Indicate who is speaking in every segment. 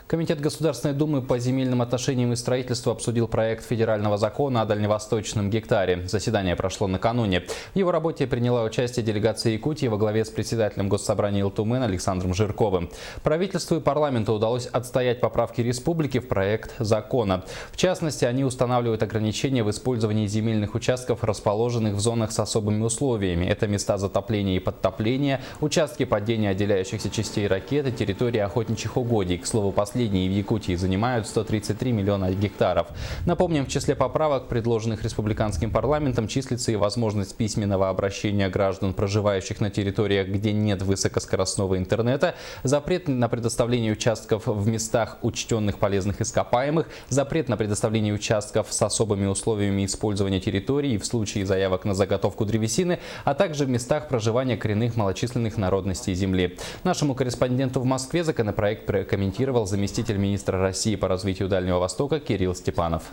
Speaker 1: Комитет Государственной Думы по земельным отношениям и строительству обсудил проект федерального закона о дальневосточном гектаре. Заседание прошло накануне. В его работе приняла участие делегация Якутии во главе с председателем Госсобрания Илтумен Александром Жирковым. Правительству и парламенту удалось отстоять поправки республики в проект закона. В частности, они устанавливают ограничения в использовании земельных участков, расположенных в зонах с особыми условиями. Это места затопления и подтопления, участки падения отделяющихся частей ракеты, территории охотничьих угодий. К слову, последние в Якутии занимают 133 миллиона гектаров. Напомним, в числе поправок, предложенных республиканским парламентом, числится и возможность письменного обращения граждан, проживающих на территориях, где нет высокоскоростного интернета, запрет на предоставление участков в местах, учтенных полезных ископаемых, запрет на предоставление участков с особыми условиями использования территории в случае заявок на заготовку древесины, а также в местах проживания коренных малочисленных народностей земли. Нашему корреспонденту в Москве законопроект прокомментировал заместитель министра России по развитию Дальнего Востока Кирилл Степанов.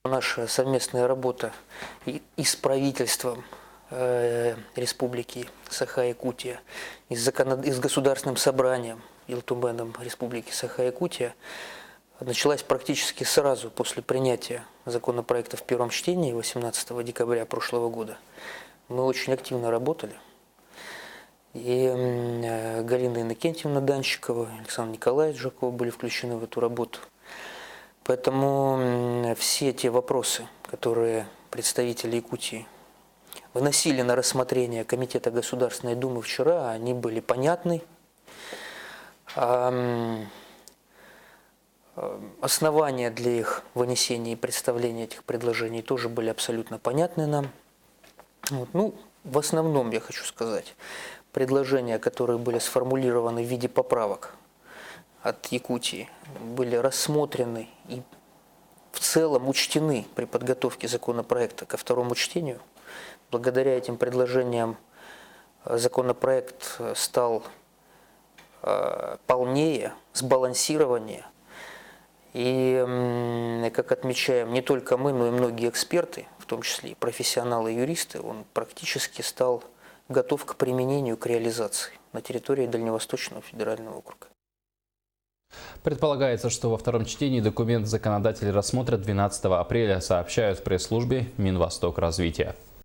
Speaker 2: Наша совместная работа и с правительством Республики Саха-Якутия, и с Государственным собранием Илтуменом Республики Саха-Якутия началась практически сразу после принятия законопроекта в первом чтении 18 декабря прошлого года. Мы очень активно работали. И Галина Иннокентьевна Данщикова, Александр Николаевич Жирков были включены в эту работу. Поэтому все те вопросы, которые представители Якутии выносили на рассмотрение Комитета Государственной Думы вчера, они были понятны. Основания для их вынесения и представления этих предложений тоже были абсолютно понятны нам. В основном, я хочу сказать, предложения, которые были сформулированы в виде поправок от Якутии, были рассмотрены и в целом учтены при подготовке законопроекта ко второму чтению. Благодаря этим предложениям законопроект стал полнее, сбалансированнее. И, как отмечаем не только мы, но и многие эксперты, в том числе и профессионалы и юристы, он практически стал готов к применению, к реализации на территории Дальневосточного федерального округа.
Speaker 1: Предполагается, что во втором чтении документ законодатели рассмотрят 12 апреля, сообщают в пресс-службе Минвостокразвития.